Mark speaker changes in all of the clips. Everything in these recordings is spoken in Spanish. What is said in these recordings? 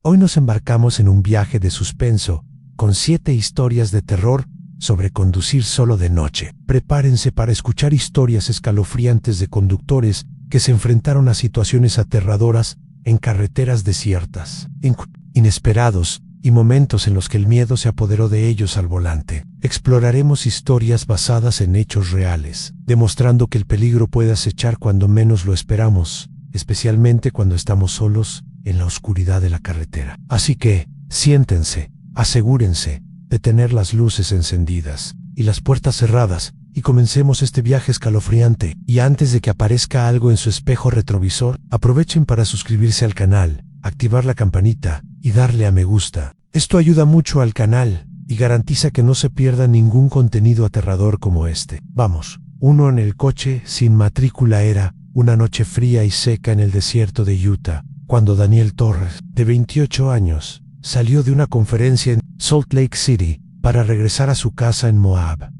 Speaker 1: Hoy nos embarcamos en un viaje de suspenso, con 7 historias de terror sobre conducir solo de noche. Prepárense para escuchar historias escalofriantes de conductores que se enfrentaron a situaciones aterradoras en carreteras desiertas, inesperados y momentos en los que el miedo se apoderó de ellos al volante. Exploraremos historias basadas en hechos reales, demostrando que el peligro puede acechar cuando menos lo esperamos, especialmente cuando estamos solos en la oscuridad de la carretera. Así que, siéntense, asegúrense de tener las luces encendidas y las puertas cerradas, y comencemos este viaje escalofriante. Y antes de que aparezca algo en su espejo retrovisor, aprovechen para suscribirse al canal, activar la campanita y darle a me gusta. Esto ayuda mucho al canal y garantiza que no se pierda ningún contenido aterrador como este. Vamos. Uno en el coche sin matrícula. Era una noche fría y seca en el desierto de Utah, cuando Daniel Torres, de 28 años, salió de una conferencia en Salt Lake City para regresar a su casa en Moab.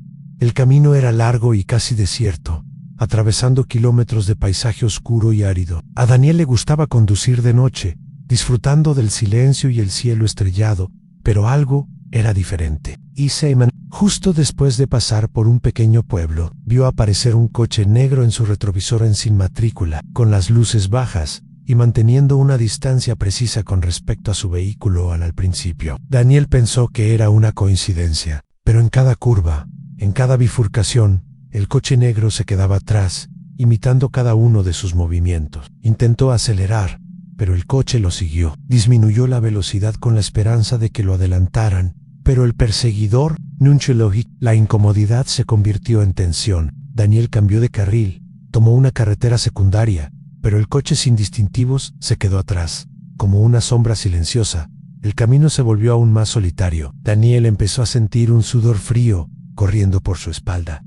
Speaker 1: El camino era largo y casi desierto, atravesando kilómetros de paisaje oscuro y árido. A Daniel le gustaba conducir de noche, disfrutando del silencio y el cielo estrellado, pero algo era diferente. Y Seaman, justo después de pasar por un pequeño pueblo, vio aparecer un coche negro en su retrovisor sin matrícula, con las luces bajas y manteniendo una distancia precisa con respecto a su vehículo al principio. Daniel pensó que era una coincidencia, pero en cada curva, en cada bifurcación, el coche negro se quedaba atrás, imitando cada uno de sus movimientos. Intentó acelerar, pero el coche lo siguió. Disminuyó la velocidad con la esperanza de que lo adelantaran, pero el perseguidor nunca lo hizo. La incomodidad se convirtió en tensión. Daniel cambió de carril, tomó una carretera secundaria, pero el coche sin distintivos se quedó atrás, como una sombra silenciosa. El camino se volvió aún más solitario. Daniel empezó a sentir un sudor frío corriendo por su espalda.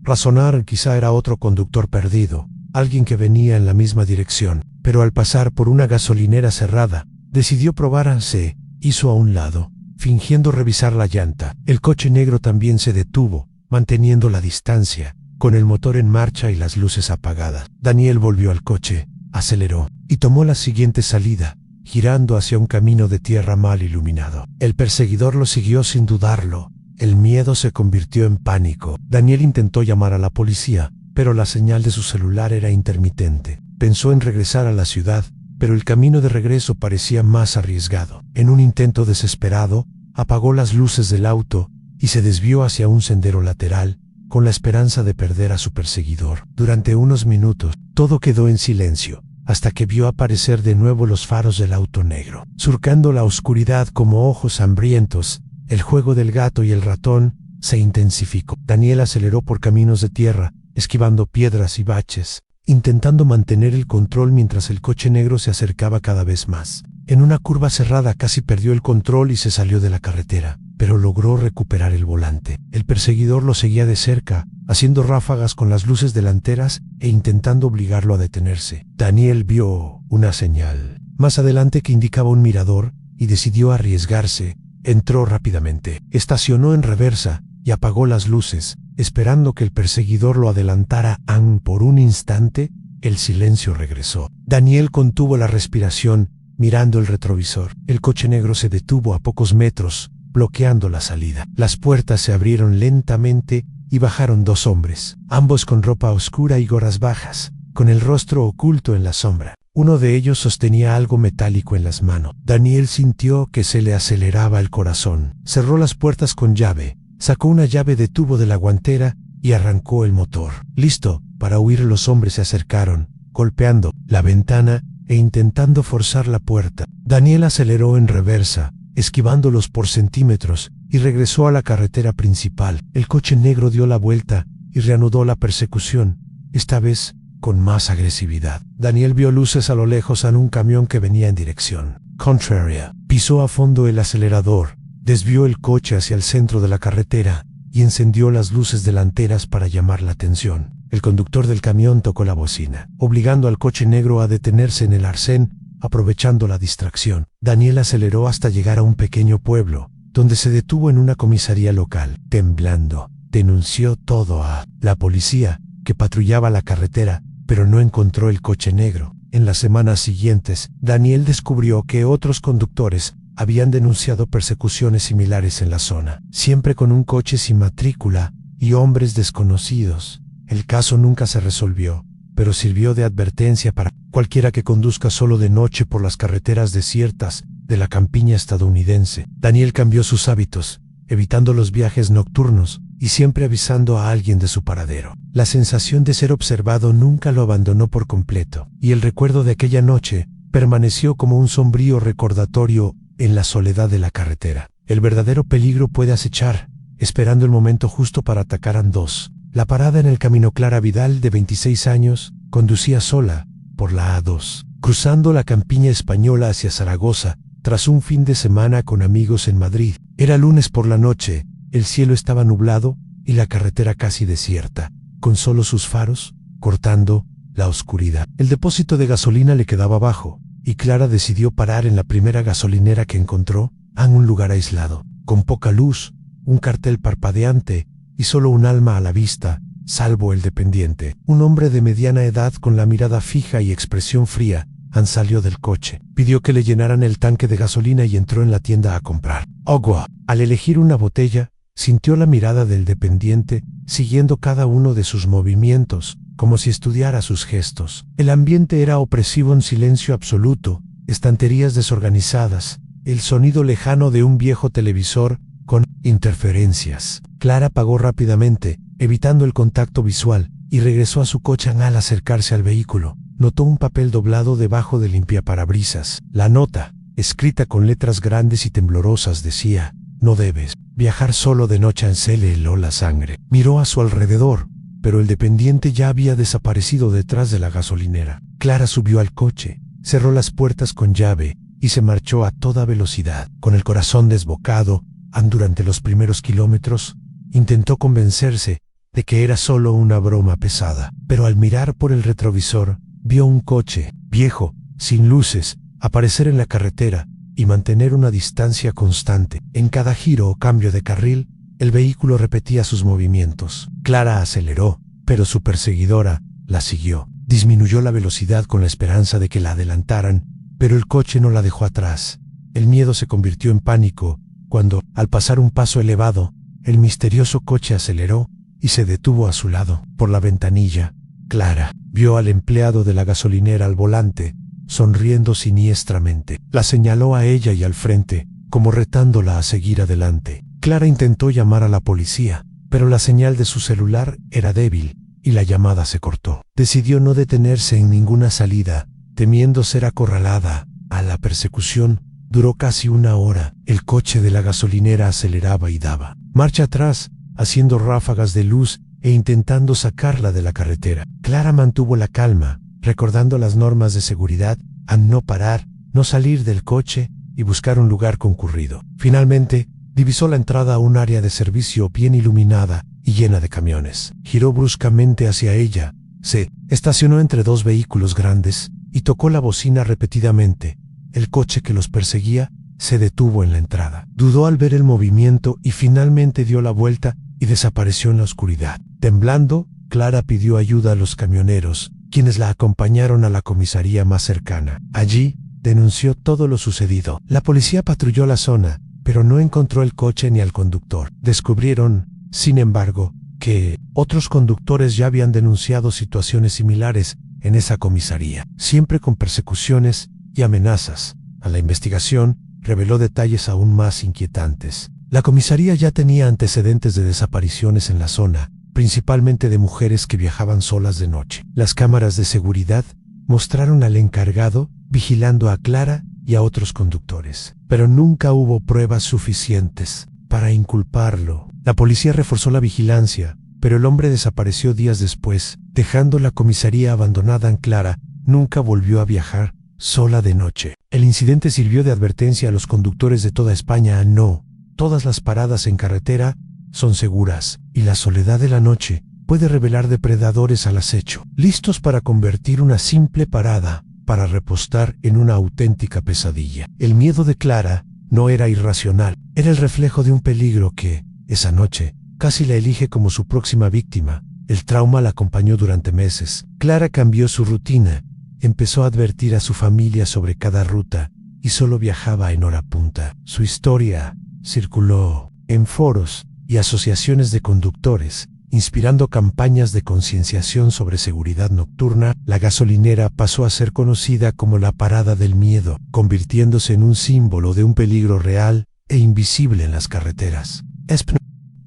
Speaker 1: Razonar, quizá era otro conductor perdido, alguien que venía en la misma dirección, pero al pasar por una gasolinera cerrada, decidió probar. Se hizo a un lado, fingiendo revisar la llanta. El coche negro también se detuvo, manteniendo la distancia, con el motor en marcha y las luces apagadas. Daniel volvió al coche, aceleró, y tomó la siguiente salida, girando hacia un camino de tierra mal iluminado. El perseguidor lo siguió sin dudarlo. El miedo se convirtió en pánico. Daniel intentó llamar a la policía, pero la señal de su celular era intermitente. Pensó en regresar a la ciudad, pero el camino de regreso parecía más arriesgado. En un intento desesperado, apagó las luces del auto y se desvió hacia un sendero lateral, con la esperanza de perder a su perseguidor. Durante unos minutos, todo quedó en silencio, hasta que vio aparecer de nuevo los faros del auto negro. Surcando la oscuridad como ojos hambrientos, el juego del gato y el ratón se intensificó. Daniel aceleró por caminos de tierra, esquivando piedras y baches, intentando mantener el control mientras el coche negro se acercaba cada vez más. En una curva cerrada casi perdió el control y se salió de la carretera, pero logró recuperar el volante. El perseguidor lo seguía de cerca, haciendo ráfagas con las luces delanteras e intentando obligarlo a detenerse. Daniel vio una señal más adelante que indicaba un mirador y decidió arriesgarse. Entró rápidamente, estacionó en reversa y apagó las luces, esperando que el perseguidor lo adelantara. Por un instante, el silencio regresó. Daniel contuvo la respiración, mirando el retrovisor. El coche negro se detuvo a pocos metros, bloqueando la salida. Las puertas se abrieron lentamente y bajaron 2 hombres, ambos con ropa oscura y gorras bajas, con el rostro oculto en la sombra. Uno de ellos sostenía algo metálico en las manos. Daniel sintió que se le aceleraba el corazón. Cerró las puertas con llave, sacó una llave de tubo de la guantera y arrancó el motor. Listo para huir, los hombres se acercaron, golpeando la ventana e intentando forzar la puerta. Daniel aceleró en reversa, esquivándolos por centímetros, y regresó a la carretera principal. El coche negro dio la vuelta y reanudó la persecución, esta vez con más agresividad. Daniel vio luces a lo lejos en un camión que venía en dirección contraria. Pisó a fondo el acelerador, desvió el coche hacia el centro de la carretera y encendió las luces delanteras para llamar la atención. El conductor del camión tocó la bocina, obligando al coche negro a detenerse en el arcén, aprovechando la distracción. Daniel aceleró hasta llegar a un pequeño pueblo, donde se detuvo en una comisaría local. Temblando, denunció todo a la policía, que patrullaba la carretera, pero no encontró el coche negro. En las semanas siguientes, Daniel descubrió que otros conductores habían denunciado persecuciones similares en la zona, siempre con un coche sin matrícula y hombres desconocidos. El caso nunca se resolvió, pero sirvió de advertencia para cualquiera que conduzca solo de noche por las carreteras desiertas de la campiña estadounidense. Daniel cambió sus hábitos, evitando los viajes nocturnos y siempre avisando a alguien de su paradero. La sensación de ser observado nunca lo abandonó por completo, y el recuerdo de aquella noche permaneció como un sombrío recordatorio en la soledad de la carretera. El verdadero peligro puede acechar, esperando el momento justo para atacar a dos. La parada en el camino. Clara Vidal, de 26 años, conducía sola por la A2, cruzando la campiña española hacia Zaragoza, tras un fin de semana con amigos en Madrid. Era lunes por la noche, el cielo estaba nublado y la carretera casi desierta, con solo sus faros cortando la oscuridad. El depósito de gasolina le quedaba abajo, y Clara decidió parar en la primera gasolinera que encontró, en un lugar aislado, con poca luz, un cartel parpadeante y solo un alma a la vista, salvo el dependiente. Un hombre de mediana edad con la mirada fija y expresión fría, salió del coche, pidió que le llenaran el tanque de gasolina y entró en la tienda a comprar agua. Al elegir una botella, sintió la mirada del dependiente, siguiendo cada uno de sus movimientos, como si estudiara sus gestos. El ambiente era opresivo, en silencio absoluto, estanterías desorganizadas, el sonido lejano de un viejo televisor con interferencias. Clara pagó rápidamente, evitando el contacto visual, y regresó a su coche. Al acercarse al vehículo, notó un papel doblado debajo del limpiaparabrisas. La nota, escrita con letras grandes y temblorosas, decía: no debes viajar solo de noche. Se le heló la sangre. Miró a su alrededor, pero el dependiente ya había desaparecido detrás de la gasolinera. Clara subió al coche, cerró las puertas con llave y se marchó a toda velocidad. Con el corazón desbocado, durante los primeros kilómetros, intentó convencerse de que era solo una broma pesada, pero al mirar por el retrovisor, vio un coche, viejo, sin luces, aparecer en la carretera y mantener una distancia constante. En cada giro o cambio de carril, el vehículo repetía sus movimientos. Clara aceleró, pero su perseguidora la siguió. Disminuyó la velocidad con la esperanza de que la adelantaran, pero el coche no la dejó atrás. El miedo se convirtió en pánico cuando, al pasar un paso elevado, el misterioso coche aceleró y se detuvo a su lado. Por la ventanilla, Clara vio al empleado de la gasolinera al volante, sonriendo siniestramente. La señaló a ella y al frente, como retándola a seguir adelante. Clara intentó llamar a la policía, pero la señal de su celular era débil y la llamada se cortó. Decidió no detenerse en ninguna salida, temiendo ser acorralada. A la persecución duró casi una hora. El coche de la gasolinera aceleraba y daba marcha atrás, haciendo ráfagas de luz e intentando sacarla de la carretera. Clara mantuvo la calma, recordando las normas de seguridad, a no parar, no salir del coche y buscar un lugar concurrido. Finalmente, divisó la entrada a un área de servicio bien iluminada y llena de camiones. Giró bruscamente hacia ella, se estacionó entre dos vehículos grandes y tocó la bocina repetidamente. El coche que los perseguía se detuvo en la entrada. Dudó al ver el movimiento y finalmente dio la vuelta y desapareció en la oscuridad. Temblando, Clara pidió ayuda a los camioneros, quienes la acompañaron a la comisaría más cercana. Allí, denunció todo lo sucedido. La policía patrulló la zona, pero no encontró el coche ni al conductor. Descubrieron, sin embargo, que otros conductores ya habían denunciado situaciones similares en esa comisaría, siempre con persecuciones y amenazas. A la investigación reveló detalles aún más inquietantes. La comisaría ya tenía antecedentes de desapariciones en la zona, principalmente de mujeres que viajaban solas de noche. Las cámaras de seguridad mostraron al encargado vigilando a Clara y a otros conductores, pero nunca hubo pruebas suficientes para inculparlo. La policía reforzó la vigilancia, pero el hombre desapareció días después, dejando la comisaría abandonada. Clara nunca volvió a viajar sola de noche. El incidente sirvió de advertencia a los conductores de toda España. No todas las paradas en carretera son seguras, y la soledad de la noche puede revelar depredadores al acecho, listos para convertir una simple parada para repostar en una auténtica pesadilla. El miedo de Clara no era irracional, era el reflejo de un peligro que, esa noche, casi la elige como su próxima víctima. El trauma la acompañó durante meses. Clara cambió su rutina, empezó a advertir a su familia sobre cada ruta y solo viajaba en hora punta. Su historia circuló en foros y asociaciones de conductores, inspirando campañas de concienciación sobre seguridad nocturna. La gasolinera pasó a ser conocida como la parada del miedo, convirtiéndose en un símbolo de un peligro real e invisible en las carreteras.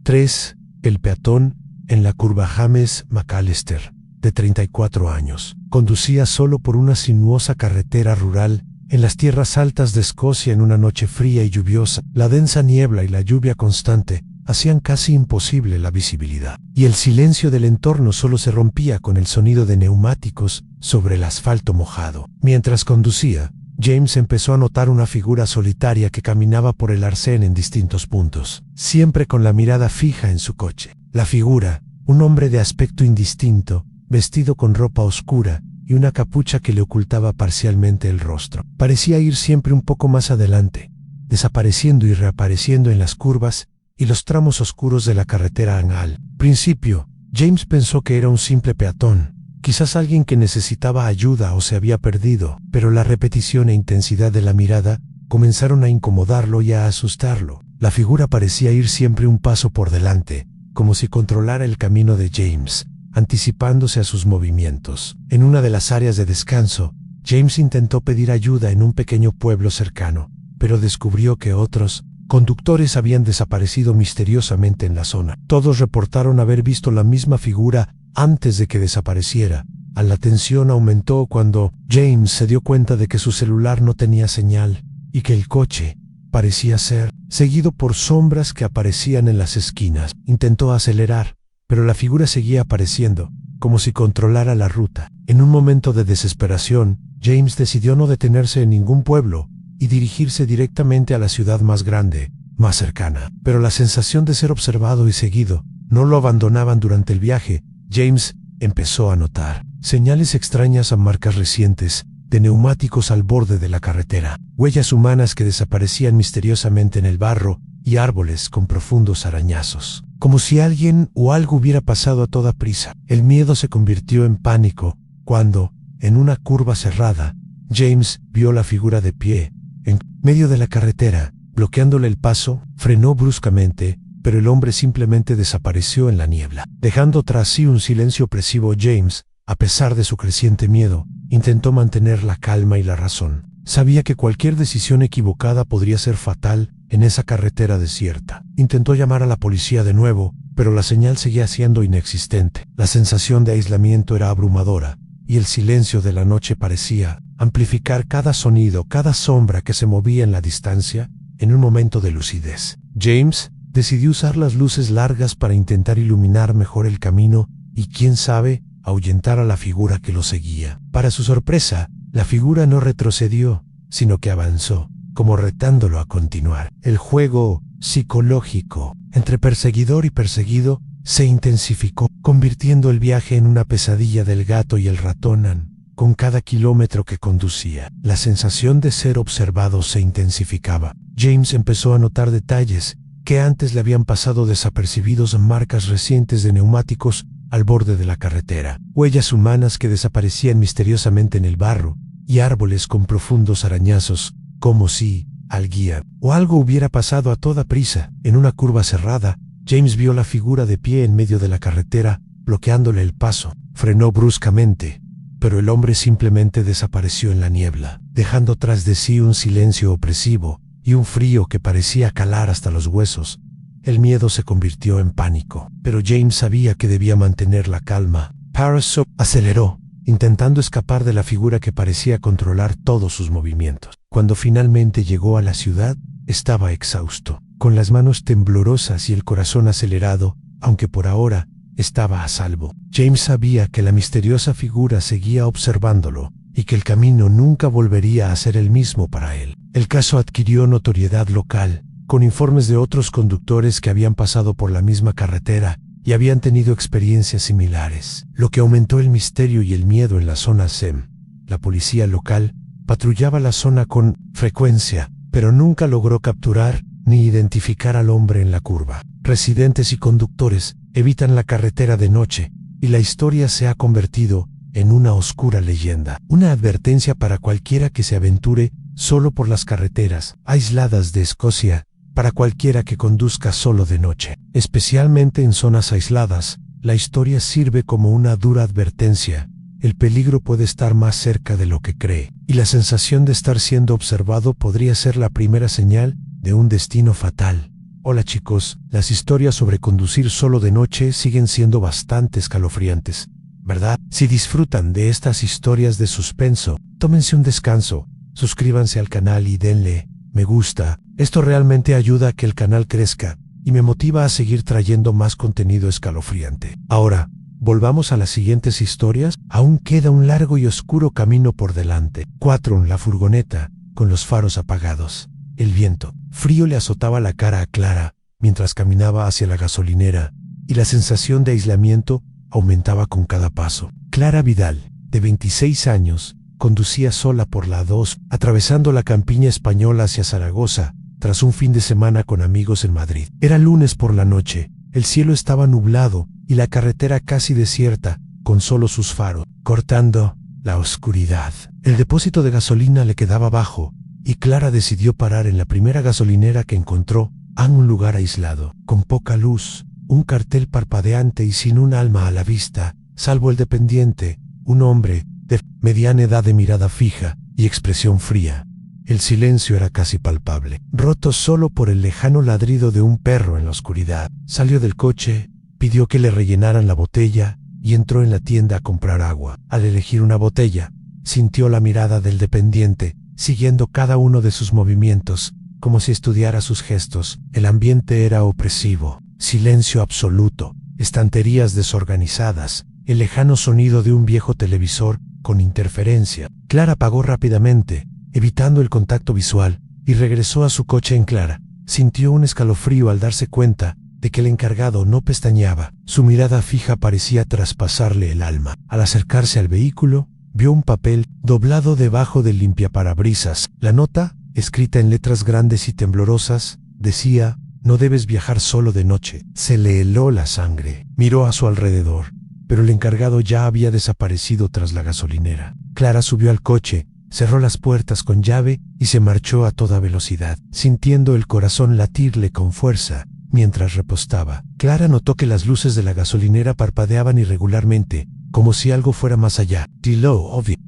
Speaker 1: 3. El peatón en la curva. James McAllister, de 34 años, conducía solo por una sinuosa carretera rural en las tierras altas de Escocia en una noche fría y lluviosa. La densa niebla y la lluvia constante hacían casi imposible la visibilidad, y el silencio del entorno solo se rompía con el sonido de neumáticos sobre el asfalto mojado. Mientras conducía, James empezó a notar una figura solitaria que caminaba por el arcén en distintos puntos, siempre con la mirada fija en su coche. La figura, un hombre de aspecto indistinto, vestido con ropa oscura y una capucha que le ocultaba parcialmente el rostro, parecía ir siempre un poco más adelante, desapareciendo y reapareciendo en las curvas y los tramos oscuros de la carretera. Al principio, James pensó que era un simple peatón, quizás alguien que necesitaba ayuda o se había perdido, pero la repetición e intensidad de la mirada comenzaron a incomodarlo y a asustarlo. La figura parecía ir siempre un paso por delante, como si controlara el camino de James, anticipándose a sus movimientos. En una de las áreas de descanso, James intentó pedir ayuda en un pequeño pueblo cercano, pero descubrió que otros conductores habían desaparecido misteriosamente en la zona. Todos reportaron haber visto la misma figura antes de que desapareciera. La tensión aumentó cuando James se dio cuenta de que su celular no tenía señal y que el coche parecía ser seguido por sombras que aparecían en las esquinas. Intentó acelerar, pero la figura seguía apareciendo, como si controlara la ruta. En un momento de desesperación, James decidió no detenerse en ningún pueblo y dirigirse directamente a la ciudad más grande, más cercana. Pero la sensación de ser observado y seguido no lo abandonaban durante el viaje. James empezó a notar señales extrañas a marcas recientes de neumáticos al borde de la carretera, huellas humanas que desaparecían misteriosamente en el barro y árboles con profundos arañazos, como si alguien o algo hubiera pasado a toda prisa. El miedo se convirtió en pánico cuando, en una curva cerrada, James vio la figura de pie en medio de la carretera, bloqueándole el paso. Frenó bruscamente, pero el hombre simplemente desapareció en la niebla, dejando tras sí un silencio opresivo. James, a pesar de su creciente miedo, intentó mantener la calma y la razón. Sabía que cualquier decisión equivocada podría ser fatal en esa carretera desierta. Intentó llamar a la policía de nuevo, pero la señal seguía siendo inexistente. La sensación de aislamiento era abrumadora, y el silencio de la noche parecía amplificar cada sonido, cada sombra que se movía en la distancia. En un momento de lucidez, James decidió usar las luces largas para intentar iluminar mejor el camino y, quién sabe, ahuyentar a la figura que lo seguía. Para su sorpresa, la figura no retrocedió, sino que avanzó, como retándolo a continuar. El juego psicológico entre perseguidor y perseguido se intensificó, convirtiendo el viaje en una pesadilla del gato y el ratón. Con cada kilómetro que conducía, la sensación de ser observado se intensificaba. James empezó a notar detalles que antes le habían pasado desapercibidos: marcas recientes de neumáticos al borde de la carretera, huellas humanas que desaparecían misteriosamente en el barro, y árboles con profundos arañazos, como si al guía o algo hubiera pasado a toda prisa. En una curva cerrada, James vio la figura de pie en medio de la carretera, bloqueándole el paso. Frenó bruscamente, pero el hombre simplemente desapareció en la niebla, dejando tras de sí un silencio opresivo y un frío que parecía calar hasta los huesos. El miedo se convirtió en pánico, pero James sabía que debía mantener la calma. Parasol aceleró, intentando escapar de la figura que parecía controlar todos sus movimientos. Cuando finalmente llegó a la ciudad, estaba exhausto, con las manos temblorosas y el corazón acelerado, aunque por ahora estaba a salvo. James sabía que la misteriosa figura seguía observándolo y que el camino nunca volvería a ser el mismo para él. El caso adquirió notoriedad local, con informes de otros conductores que habían pasado por la misma carretera y habían tenido experiencias similares, lo que aumentó el misterio y el miedo en la zona SEM. La policía local patrullaba la zona con frecuencia, pero nunca logró capturar ni identificar al hombre en la curva. Residentes y conductores evitan la carretera de noche, y la historia se ha convertido en una oscura leyenda, una advertencia para cualquiera que se aventure solo por las carreteras aisladas de Escocia, para cualquiera que conduzca solo de noche. Especialmente en zonas aisladas, la historia sirve como una dura advertencia. El peligro puede estar más cerca de lo que cree, y la sensación de estar siendo observado podría ser la primera señal de un destino fatal. Hola chicos, las historias sobre conducir solo de noche siguen siendo bastante escalofriantes, ¿verdad? Si disfrutan de estas historias de suspenso, tómense un descanso, suscríbanse al canal y denle me gusta. Esto realmente ayuda a que el canal crezca y me motiva a seguir trayendo más contenido escalofriante. Ahora, volvamos a las siguientes historias. Aún queda un largo y oscuro camino por delante. 4. La furgoneta, con los faros apagados. El viento frío le azotaba la cara a Clara mientras caminaba hacia la gasolinera, y la sensación de aislamiento aumentaba con cada paso. Clara Vidal, de 26 años, conducía sola por la A2, atravesando la campiña española hacia Zaragoza, tras un fin de semana con amigos en Madrid. Era lunes por la noche, el cielo estaba nublado y la carretera casi desierta, con solo sus faros, cortando la oscuridad. El depósito de gasolina le quedaba bajo, y Clara decidió parar en la primera gasolinera que encontró, en un lugar aislado, con poca luz, un cartel parpadeante y sin un alma a la vista, salvo el dependiente, un hombre de mediana edad de mirada fija y expresión fría. El silencio era casi palpable, roto solo por el lejano ladrido de un perro en la oscuridad. Salió del coche, pidió que le rellenaran la botella y entró en la tienda a comprar agua. Al elegir una botella, sintió la mirada del dependiente, siguiendo cada uno de sus movimientos, como si estudiara sus gestos. El ambiente era opresivo, silencio absoluto, estanterías desorganizadas, el lejano sonido de un viejo televisor con interferencia. Clara apagó rápidamente, evitando el contacto visual, y regresó a su coche en Clara. Sintió un escalofrío al darse cuenta de que el encargado no pestañeaba. Su mirada fija parecía traspasarle el alma. Al acercarse al vehículo, vio un papel doblado debajo del limpiaparabrisas. La nota, escrita en letras grandes y temblorosas, decía: «No debes viajar solo de noche». Se le heló la sangre. Miró a su alrededor, pero el encargado ya había desaparecido tras la gasolinera. Clara subió al coche, cerró las puertas con llave y se marchó a toda velocidad, sintiendo el corazón latirle con fuerza mientras repostaba. Clara notó que las luces de la gasolinera parpadeaban irregularmente, como si algo fuera más allá.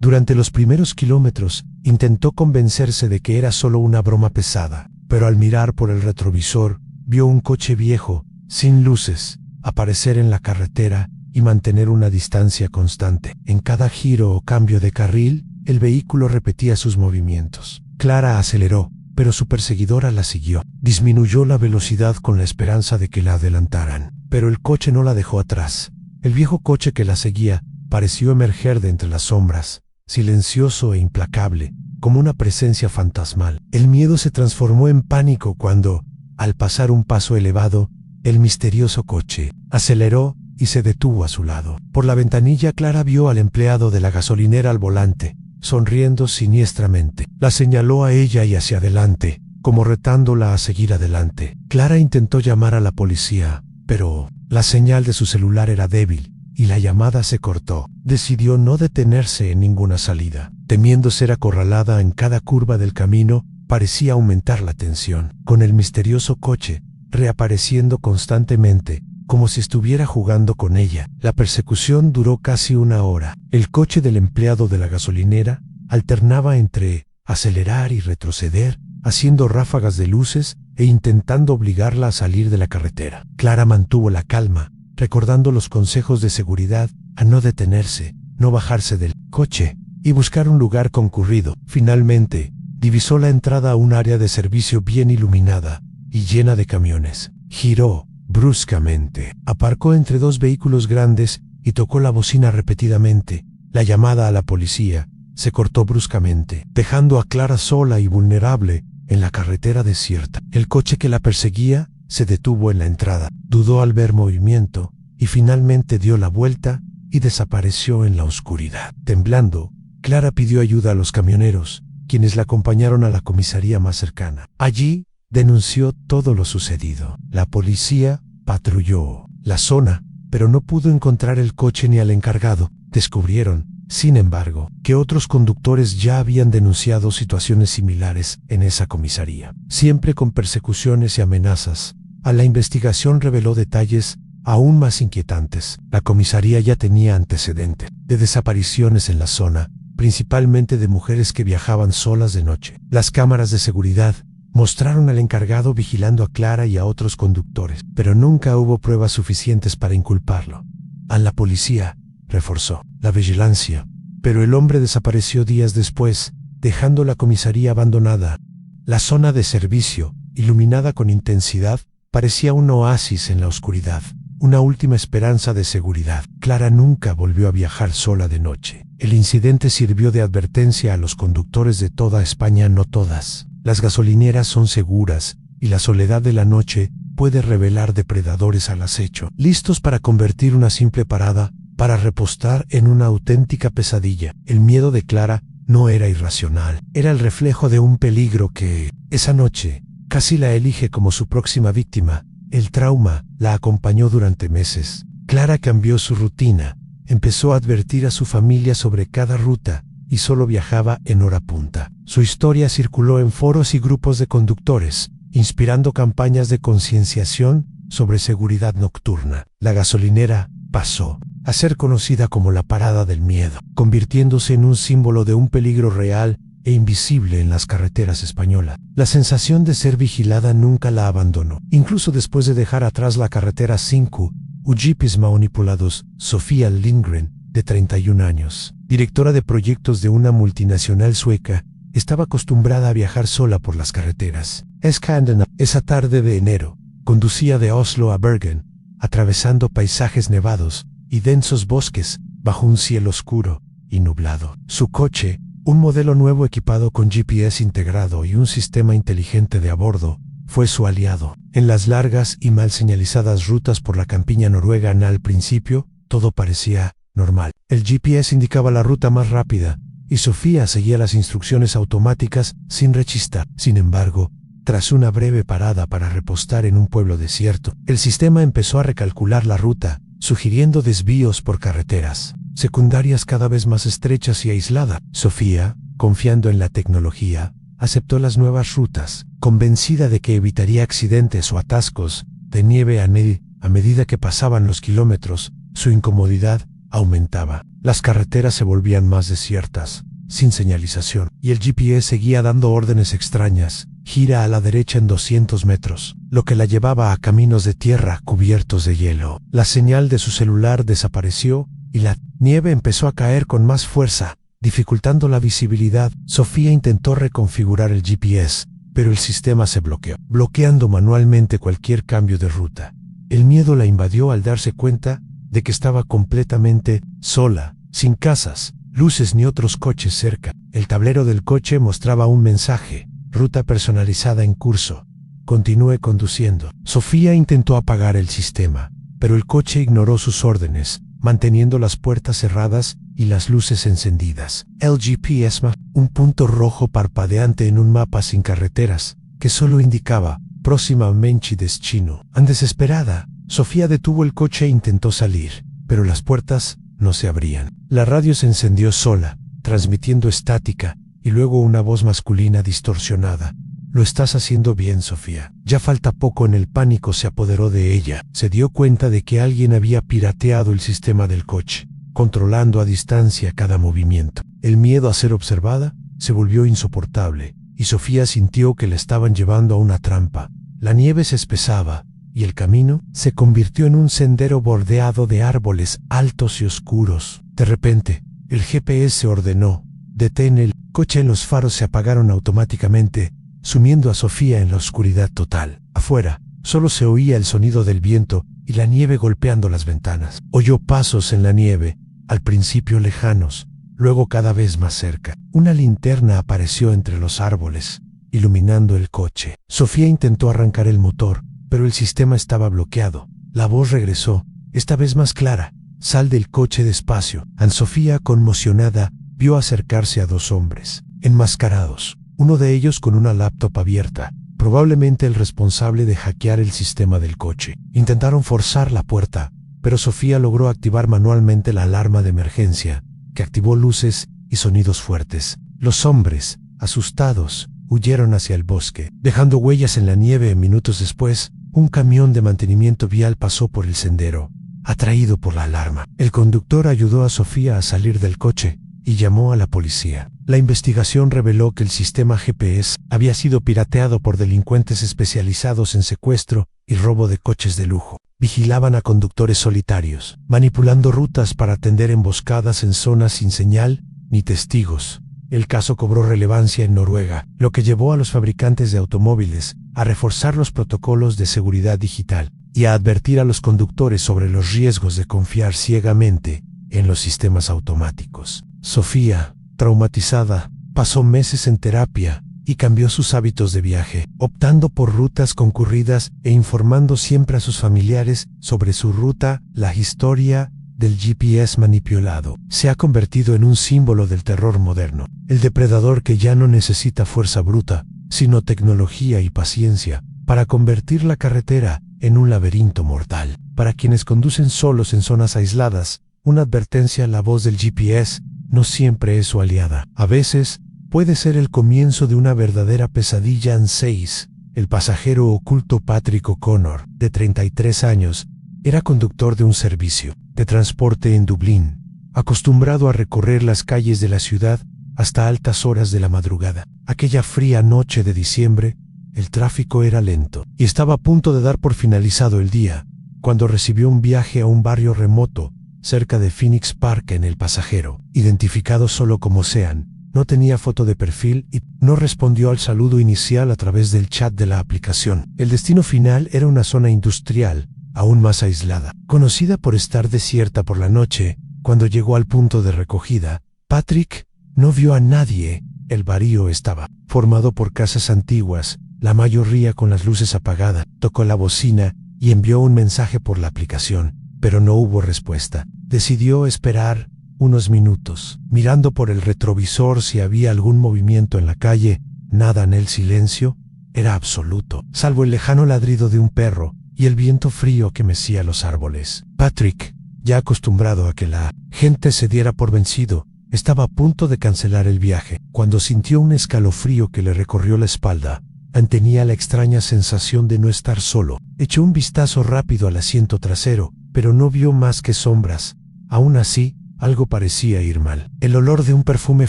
Speaker 1: Durante los primeros kilómetros, intentó convencerse de que era solo una broma pesada, pero al mirar por el retrovisor, vio un coche viejo, sin luces, aparecer en la carretera y mantener una distancia constante. En cada giro o cambio de carril, el vehículo repetía sus movimientos. Clara aceleró, pero su perseguidora la siguió. Disminuyó la velocidad con la esperanza de que la adelantaran, pero el coche no la dejó atrás. El viejo coche que la seguía pareció emerger de entre las sombras, silencioso e implacable, como una presencia fantasmal. El miedo se transformó en pánico cuando, al pasar un paso elevado, el misterioso coche aceleró y se detuvo a su lado. Por la ventanilla Clara vio al empleado de la gasolinera al volante, sonriendo siniestramente. La señaló a ella y hacia adelante, como retándola a seguir adelante. Clara intentó llamar a la policía, pero la señal de su celular era débil y la llamada se cortó. Decidió no detenerse en ninguna salida. Temiendo ser acorralada en cada curva del camino, parecía aumentar la tensión, con el misterioso coche reapareciendo constantemente, como si estuviera jugando con ella. La persecución duró casi una hora. El coche del empleado de la gasolinera alternaba entre acelerar y retroceder, haciendo ráfagas de luces e intentando obligarla a salir de la carretera. Clara mantuvo la calma, recordando los consejos de seguridad, a no detenerse, no bajarse del coche y buscar un lugar concurrido. Finalmente, divisó la entrada a un área de servicio bien iluminada y llena de camiones. Giró bruscamente, aparcó entre dos vehículos grandes y tocó la bocina repetidamente. La llamada a la policía se cortó bruscamente, dejando a Clara sola y vulnerable en la carretera desierta. El coche que la perseguía se detuvo en la entrada, dudó al ver movimiento y finalmente dio la vuelta y desapareció en la oscuridad. Temblando, Clara pidió ayuda a los camioneros, quienes la acompañaron a la comisaría más cercana. Allí denunció todo lo sucedido. La policía patrulló la zona, pero no pudo encontrar el coche ni al encargado. Descubrieron Sin embargo, que otros conductores ya habían denunciado situaciones similares en esa comisaría, siempre con persecuciones y amenazas. A la investigación reveló detalles aún más inquietantes. La comisaría ya tenía antecedente de desapariciones en la zona, principalmente de mujeres que viajaban solas de noche. Las cámaras de seguridad mostraron al encargado vigilando a Clara y a otros conductores, pero nunca hubo pruebas suficientes para inculparlo. A la policía reforzó la vigilancia, pero el hombre desapareció días después, dejando la comisaría abandonada. La zona de servicio, iluminada con intensidad, parecía un oasis en la oscuridad, una última esperanza de seguridad. Clara nunca volvió a viajar sola de noche. El incidente sirvió de advertencia a los conductores de toda España. No todas las gasolineras son seguras, y la soledad de la noche puede revelar depredadores al acecho, listos para convertir una simple parada para repostar en una auténtica pesadilla. El miedo de Clara no era irracional, era el reflejo de un peligro que, esa noche, casi la elige como su próxima víctima. El trauma la acompañó durante meses. Clara cambió su rutina, empezó a advertir a su familia sobre cada ruta y solo viajaba en hora punta. Su historia circuló en foros y grupos de conductores, inspirando campañas de concienciación sobre seguridad nocturna. La gasolinera pasó a ser conocida como la parada del miedo, convirtiéndose en un símbolo de un peligro real e invisible en las carreteras españolas. La sensación de ser vigilada nunca la abandonó. Incluso después de dejar atrás la carretera 5, Ujipis manipulados, Sofía Lindgren, de 31 años, directora de proyectos de una multinacional sueca, estaba acostumbrada a viajar sola por las carreteras. Esa tarde de enero, conducía de Oslo a Bergen, atravesando paisajes nevados y densos bosques bajo un cielo oscuro y nublado. Su coche, un modelo nuevo equipado con GPS integrado y un sistema inteligente de a bordo, fue su aliado. En las largas y mal señalizadas rutas por la campiña noruega, al principio, todo parecía normal. El GPS indicaba la ruta más rápida, y Sofía seguía las instrucciones automáticas sin rechistar. Sin embargo, tras una breve parada para repostar en un pueblo desierto, el sistema empezó a recalcular la ruta, sugiriendo desvíos por carreteras secundarias cada vez más estrechas y aisladas. Sofía, confiando en la tecnología, aceptó las nuevas rutas, convencida de que evitaría accidentes o atascos de nieve a medida que pasaban los kilómetros. Su incomodidad aumentaba. Las carreteras se volvían más desiertas, sin señalización, y el GPS seguía dando órdenes extrañas. Gira a la derecha en 200 metros, lo que la llevaba a caminos de tierra cubiertos de hielo. La señal de su celular desapareció y la nieve empezó a caer con más fuerza, dificultando la visibilidad. Sofía intentó reconfigurar el GPS, pero el sistema se bloqueó, bloqueando manualmente cualquier cambio de ruta. El miedo la invadió al darse cuenta de que estaba completamente sola, sin casas, luces ni otros coches cerca. El tablero del coche mostraba un mensaje: ruta personalizada en curso. Continúe conduciendo. Sofía intentó apagar el sistema, pero el coche ignoró sus órdenes, manteniendo las puertas cerradas y las luces encendidas. El GPS, un punto rojo parpadeante en un mapa sin carreteras, que solo indicaba próximamente destino. Desesperada, Sofía detuvo el coche e intentó salir, pero las puertas no se abrían. La radio se encendió sola, transmitiendo estática, y luego una voz masculina distorsionada. Lo estás haciendo bien, Sofía. Ya falta poco. El pánico se apoderó de ella. Se dio cuenta de que alguien había pirateado el sistema del coche, controlando a distancia cada movimiento. El miedo a ser observada se volvió insoportable, y Sofía sintió que la estaban llevando a una trampa. La nieve se espesaba, y el camino se convirtió en un sendero bordeado de árboles altos y oscuros. De repente, el GPS ordenó: detén el coche. Los faros se apagaron automáticamente, sumiendo a Sofía en la oscuridad total. Afuera, solo se oía el sonido del viento y la nieve golpeando las ventanas. Oyó pasos en la nieve, al principio lejanos, luego cada vez más cerca. Una linterna apareció entre los árboles, iluminando el coche. Sofía intentó arrancar el motor, pero el sistema estaba bloqueado. La voz regresó, esta vez más clara: sal del coche despacio. Sofía, conmocionada, vio acercarse a dos hombres, enmascarados, uno de ellos con una laptop abierta, probablemente el responsable de hackear el sistema del coche. Intentaron forzar la puerta, pero Sofía logró activar manualmente la alarma de emergencia que activó luces y sonidos fuertes. Los hombres, asustados, huyeron hacia el bosque, dejando huellas en la nieve. Minutos después, un camión de mantenimiento vial pasó por el sendero, atraído por la alarma. El conductor ayudó a Sofía a salir del coche y llamó a la policía. La investigación reveló que el sistema GPS había sido pirateado por delincuentes especializados en secuestro y robo de coches de lujo. Vigilaban a conductores solitarios, manipulando rutas para atender emboscadas en zonas sin señal ni testigos. El caso cobró relevancia en Noruega, lo que llevó a los fabricantes de automóviles a reforzar los protocolos de seguridad digital y a advertir a los conductores sobre los riesgos de confiar ciegamente en los sistemas automáticos. Sofía, traumatizada, pasó meses en terapia y cambió sus hábitos de viaje, optando por rutas concurridas e informando siempre a sus familiares sobre su ruta. La historia del GPS manipulado se ha convertido en un símbolo del terror moderno. El depredador que ya no necesita fuerza bruta, sino tecnología y paciencia para convertir la carretera en un laberinto mortal. Para quienes conducen solos en zonas aisladas, una advertencia: la voz del GPS no siempre es su aliada. A veces, puede ser el comienzo de una verdadera pesadilla. En 6. El pasajero oculto Patrick O'Connor, de 33 años, era conductor de un servicio de transporte en Dublín, acostumbrado a recorrer las calles de la ciudad hasta altas horas de la madrugada. Aquella fría noche de diciembre, el tráfico era lento y estaba a punto de dar por finalizado el día, cuando recibió un viaje a un barrio remoto cerca de Phoenix Park. En el pasajero, identificado solo como Sean, no tenía foto de perfil y no respondió al saludo inicial a través del chat de la aplicación. El destino final era una zona industrial, aún más aislada, conocida por estar desierta por la noche. Cuando llegó al punto de recogida, Patrick no vio a nadie. El barrio estaba formado por casas antiguas, la mayoría con las luces apagadas. Tocó la bocina y envió un mensaje por la aplicación, pero no hubo respuesta. Decidió esperar unos minutos, mirando por el retrovisor si había algún movimiento en la calle. Nada. En el silencio era absoluto, salvo el lejano ladrido de un perro y el viento frío que mecía los árboles. Patrick, ya acostumbrado a que la gente se diera por vencido, estaba a punto de cancelar el viaje, cuando sintió un escalofrío que le recorrió la espalda. Tenía la extraña sensación de no estar solo. Echó un vistazo rápido al asiento trasero, pero no vio más que sombras. Aún así, algo parecía ir mal. El olor de un perfume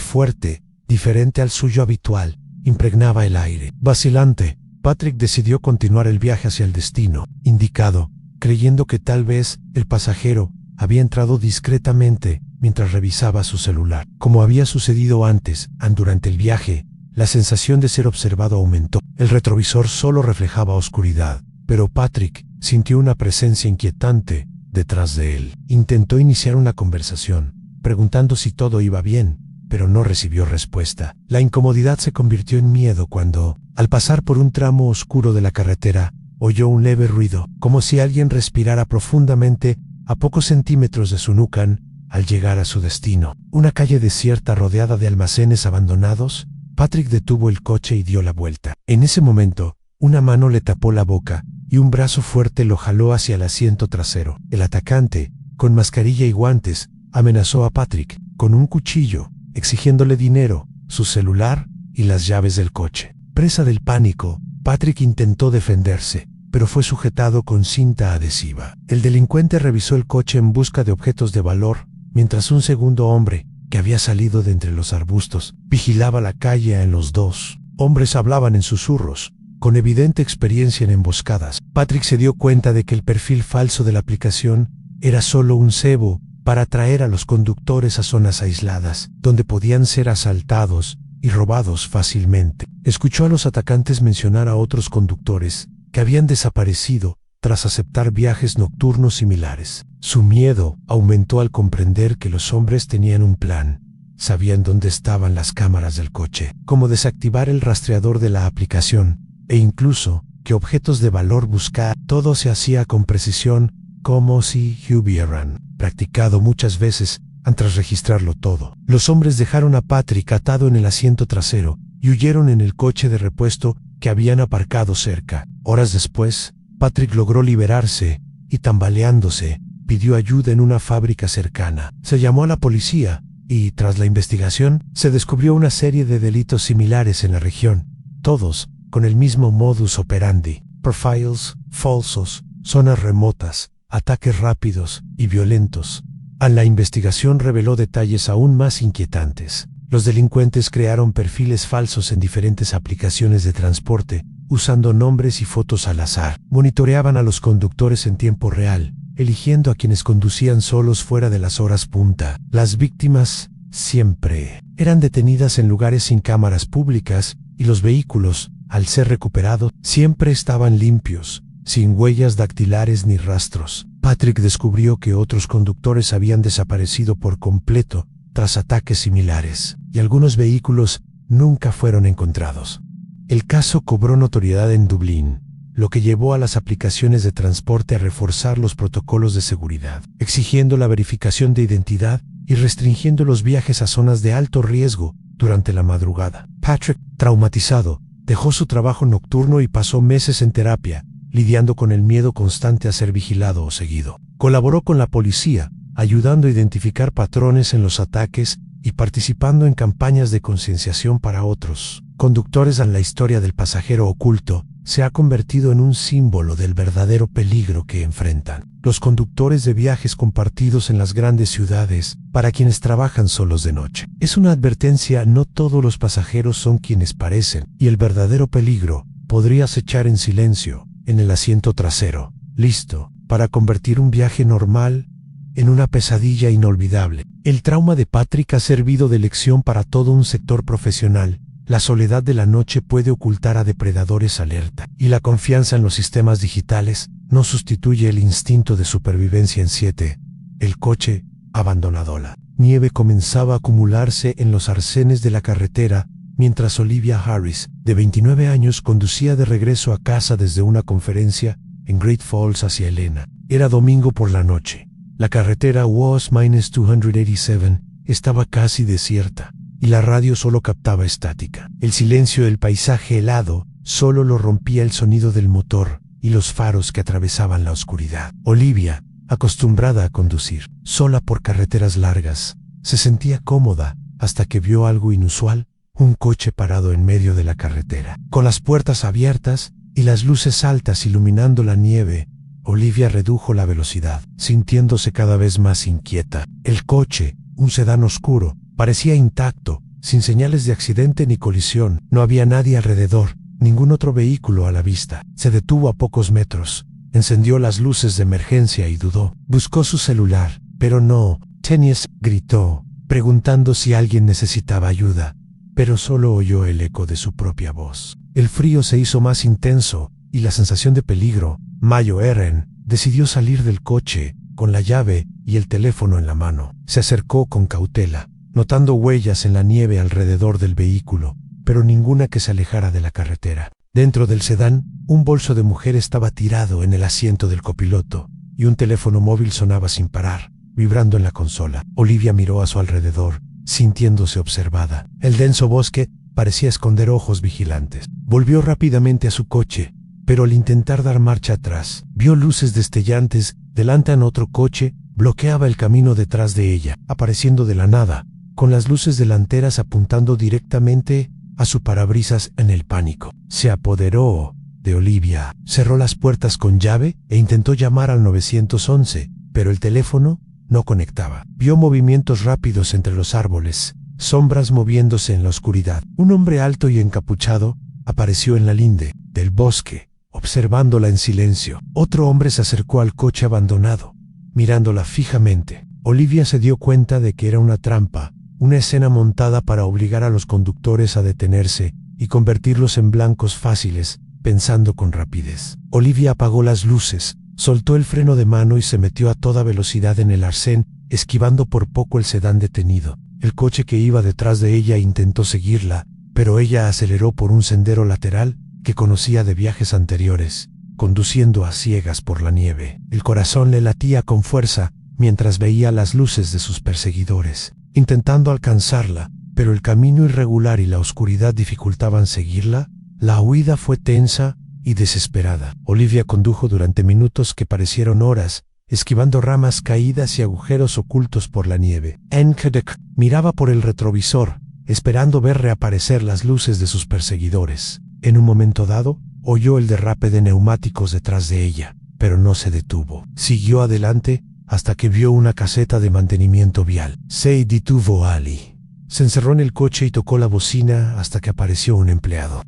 Speaker 1: fuerte, diferente al suyo habitual, impregnaba el aire. Vacilante, Patrick decidió continuar el viaje hacia el destino indicado, creyendo que tal vez el pasajero había entrado discretamente mientras revisaba su celular. Como había sucedido antes, durante el viaje, la sensación de ser observado aumentó. El retrovisor solo reflejaba oscuridad, pero Patrick sintió una presencia inquietante detrás de él. Intentó iniciar una conversación, preguntando si todo iba bien, pero no recibió respuesta. La incomodidad se convirtió en miedo cuando, al pasar por un tramo oscuro de la carretera, oyó un leve ruido, como si alguien respirara profundamente a pocos centímetros de su nuca. Al llegar a su destino, una calle desierta rodeada de almacenes abandonados, Patrick detuvo el coche y dio la vuelta. En ese momento, una mano le tapó la boca y un brazo fuerte lo jaló hacia el asiento trasero. El atacante, con mascarilla y guantes, amenazó a Patrick con un cuchillo, exigiéndole dinero, su celular y las llaves del coche. Presa del pánico, Patrick intentó defenderse, pero fue sujetado con cinta adhesiva. El delincuente revisó el coche en busca de objetos de valor, mientras un segundo hombre, que había salido de entre los arbustos, vigilaba la calle. Los dos hombres hablaban en susurros, con evidente experiencia en emboscadas. Patrick se dio cuenta de que el perfil falso de la aplicación era solo un cebo para atraer a los conductores a zonas aisladas, donde podían ser asaltados y robados fácilmente. Escuchó a los atacantes mencionar a otros conductores que habían desaparecido tras aceptar viajes nocturnos similares. Su miedo aumentó al comprender que los hombres tenían un plan. Sabían dónde estaban las cámaras del coche, cómo desactivar el rastreador de la aplicación, e incluso qué objetos de valor buscar. Todo se hacía con precisión, como si hubieran practicado muchas veces antes de registrarlo todo. Los hombres dejaron a Patrick atado en el asiento trasero y huyeron en el coche de repuesto que habían aparcado cerca. Horas después, Patrick logró liberarse y, tambaleándose, pidió ayuda en una fábrica cercana. Se llamó a la policía, y, tras la investigación, se descubrió una serie de delitos similares en la región, todos con el mismo modus operandi: profiles falsos, zonas remotas, ataques rápidos y violentos. La investigación reveló detalles aún más inquietantes. Los delincuentes crearon perfiles falsos en diferentes aplicaciones de transporte, usando nombres y fotos al azar. Monitoreaban a los conductores en tiempo real, eligiendo a quienes conducían solos fuera de las horas punta. Las víctimas siempre eran detenidas en lugares sin cámaras públicas, y los vehículos, al ser recuperados, siempre estaban limpios, sin huellas dactilares ni rastros. Patrick descubrió que otros conductores habían desaparecido por completo tras ataques similares, y algunos vehículos nunca fueron encontrados. El caso cobró notoriedad en Dublín, lo que llevó a las aplicaciones de transporte a reforzar los protocolos de seguridad, exigiendo la verificación de identidad y restringiendo los viajes a zonas de alto riesgo durante la madrugada. Patrick, traumatizado, dejó su trabajo nocturno y pasó meses en terapia, lidiando con el miedo constante a ser vigilado o seguido. Colaboró con la policía, ayudando a identificar patrones en los ataques y participando en campañas de concienciación para otros conductores. La historia del pasajero oculto se ha convertido en un símbolo del verdadero peligro que enfrentan los conductores de viajes compartidos en las grandes ciudades para quienes trabajan solos de noche. Es una advertencia: no todos los pasajeros son quienes parecen, y el verdadero peligro podría acechar en silencio, en el asiento trasero, listo para convertir un viaje normal en una pesadilla inolvidable. El trauma de Patrick ha servido de lección para todo un sector profesional. La soledad de la noche puede ocultar a depredadores alerta, y la confianza en los sistemas digitales no sustituye el instinto de supervivencia. En 7. El coche abandonado. La nieve comenzaba a acumularse en los arcenes de la carretera mientras Olivia Harris, de 29 años, conducía de regreso a casa desde una conferencia en Great Falls hacia Helena. Era domingo por la noche. La carretera US-287 estaba casi desierta, y la radio solo captaba estática. El silencio del paisaje helado solo lo rompía el sonido del motor y los faros que atravesaban la oscuridad. Olivia, acostumbrada a conducir sola por carreteras largas, se sentía cómoda hasta que vio algo inusual: un coche parado en medio de la carretera, con las puertas abiertas y las luces altas iluminando la nieve. Olivia redujo la velocidad, sintiéndose cada vez más inquieta. El coche, un sedán oscuro, parecía intacto, sin señales de accidente ni colisión. No había nadie alrededor, ningún otro vehículo a la vista. Se detuvo a pocos metros, encendió las luces de emergencia y dudó. Buscó su celular, pero no. Tenias gritó, preguntando si alguien necesitaba ayuda, pero solo oyó el eco de su propia voz. El frío se hizo más intenso, y la sensación de peligro. Mayo Erin decidió salir del coche, con la llave y el teléfono en la mano. Se acercó con cautela, notando huellas en la nieve alrededor del vehículo, pero ninguna que se alejara de la carretera. Dentro del sedán, un bolso de mujer estaba tirado en el asiento del copiloto, y un teléfono móvil sonaba sin parar, vibrando en la consola. Olivia miró a su alrededor, sintiéndose observada. El denso bosque parecía esconder ojos vigilantes. Volvió rápidamente a su coche, pero al intentar dar marcha atrás, vio luces destellantes. Delante en otro coche bloqueaba el camino detrás de ella, apareciendo de la nada, con las luces delanteras apuntando directamente a su parabrisas. En el pánico, se apoderó de Olivia. Cerró las puertas con llave e intentó llamar al 911, pero el teléfono no conectaba. Vio movimientos rápidos entre los árboles, sombras moviéndose en la oscuridad. Un hombre alto y encapuchado apareció en la linde del bosque, observándola en silencio. Otro hombre se acercó al coche abandonado, mirándola fijamente. Olivia se dio cuenta de que era una trampa, una escena montada para obligar a los conductores a detenerse y convertirlos en blancos fáciles, pensando con rapidez. Olivia apagó las luces, soltó el freno de mano y se metió a toda velocidad en el arcén, esquivando por poco el sedán detenido. El coche que iba detrás de ella intentó seguirla, pero ella aceleró por un sendero lateral que conocía de viajes anteriores, conduciendo a ciegas por la nieve. El corazón le latía con fuerza mientras veía las luces de sus perseguidores, intentando alcanzarla, pero el camino irregular y la oscuridad dificultaban seguirla. La huida fue tensa y desesperada. Olivia condujo durante minutos que parecieron horas, esquivando ramas caídas y agujeros ocultos por la nieve. Enkedek miraba por el retrovisor, esperando ver reaparecer las luces de sus perseguidores. En un momento dado, oyó el derrape de neumáticos detrás de ella, pero no se detuvo. Siguió adelante hasta que vio una caseta de mantenimiento vial. Se detuvo Ali. Se encerró en el coche y tocó la bocina hasta que apareció un empleado.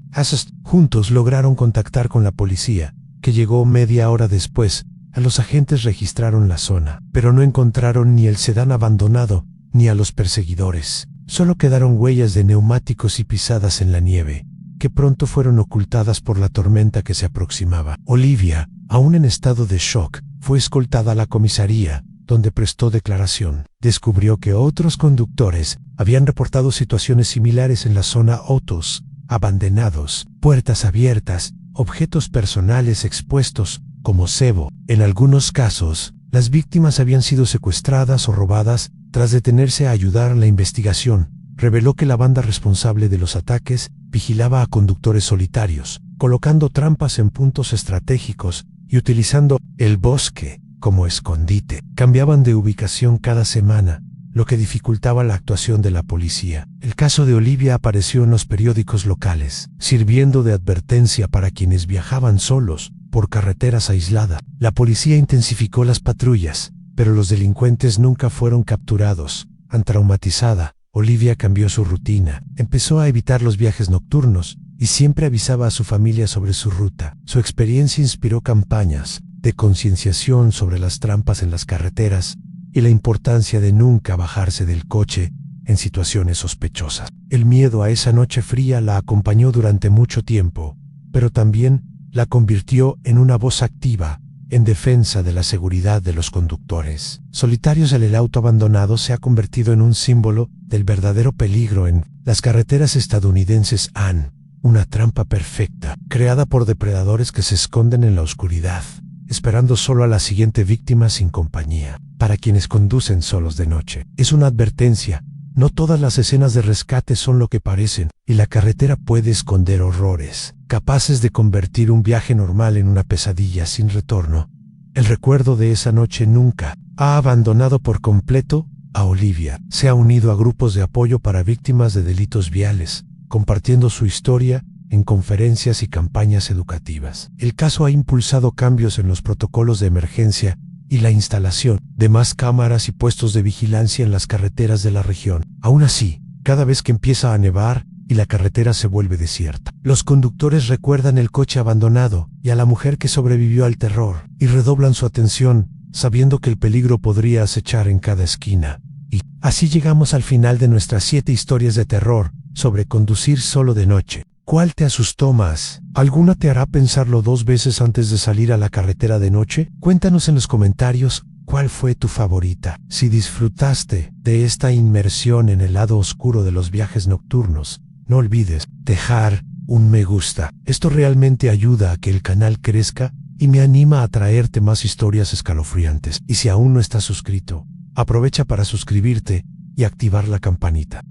Speaker 1: Juntos lograron contactar con la policía, que llegó media hora después. Los agentes registraron la zona, pero no encontraron ni el sedán abandonado ni a los perseguidores. Solo quedaron huellas de neumáticos y pisadas en la nieve, que pronto fueron ocultadas por la tormenta que se aproximaba. Olivia, aún en estado de shock, fue escoltada a la comisaría, donde prestó declaración. Descubrió que otros conductores habían reportado situaciones similares en la zona: autos abandonados, puertas abiertas, objetos personales expuestos, como cebo. En algunos casos, las víctimas habían sido secuestradas o robadas. Tras detenerse a ayudar en la investigación, reveló que la banda responsable de los ataques vigilaba a conductores solitarios, colocando trampas en puntos estratégicos y utilizando el bosque como escondite. Cambiaban de ubicación cada semana, lo que dificultaba la actuación de la policía. El caso de Olivia apareció en los periódicos locales, sirviendo de advertencia para quienes viajaban solos por carreteras aisladas. La policía intensificó las patrullas, pero los delincuentes nunca fueron capturados. Traumatizada, Olivia cambió su rutina. Empezó a evitar los viajes nocturnos y siempre avisaba a su familia sobre su ruta. Su experiencia inspiró campañas de concienciación sobre las trampas en las carreteras y la importancia de nunca bajarse del coche en situaciones sospechosas. El miedo a esa noche fría la acompañó durante mucho tiempo, pero también la convirtió en una voz activa en defensa de la seguridad de los conductores. Solitarios en el auto abandonado se ha convertido en un símbolo del verdadero peligro en las carreteras estadounidenses. Una trampa perfecta, creada por depredadores que se esconden en la oscuridad, esperando solo a la siguiente víctima sin compañía. Para quienes conducen solos de noche, es una advertencia: no todas las escenas de rescate son lo que parecen, y la carretera puede esconder horrores capaces de convertir un viaje normal en una pesadilla sin retorno. El recuerdo de esa noche nunca ha abandonado por completo a Olivia. Se ha unido a grupos de apoyo para víctimas de delitos viales, compartiendo su historia en conferencias y campañas educativas. El caso ha impulsado cambios en los protocolos de emergencia y la instalación de más cámaras y puestos de vigilancia en las carreteras de la región. Aún así, cada vez que empieza a nevar y la carretera se vuelve desierta, los conductores recuerdan el coche abandonado y a la mujer que sobrevivió al terror, y redoblan su atención, sabiendo que el peligro podría acechar en cada esquina. Y así llegamos al final de nuestras 7 historias de terror sobre conducir solo de noche. ¿Cuál te asustó más? ¿Alguna te hará pensarlo 2 veces antes de salir a la carretera de noche? Cuéntanos en los comentarios cuál fue tu favorita. Si disfrutaste de esta inmersión en el lado oscuro de los viajes nocturnos, no olvides dejar un me gusta. Esto realmente ayuda a que el canal crezca y me anima a traerte más historias escalofriantes. Y si aún no estás suscrito, aprovecha para suscribirte y activar la campanita.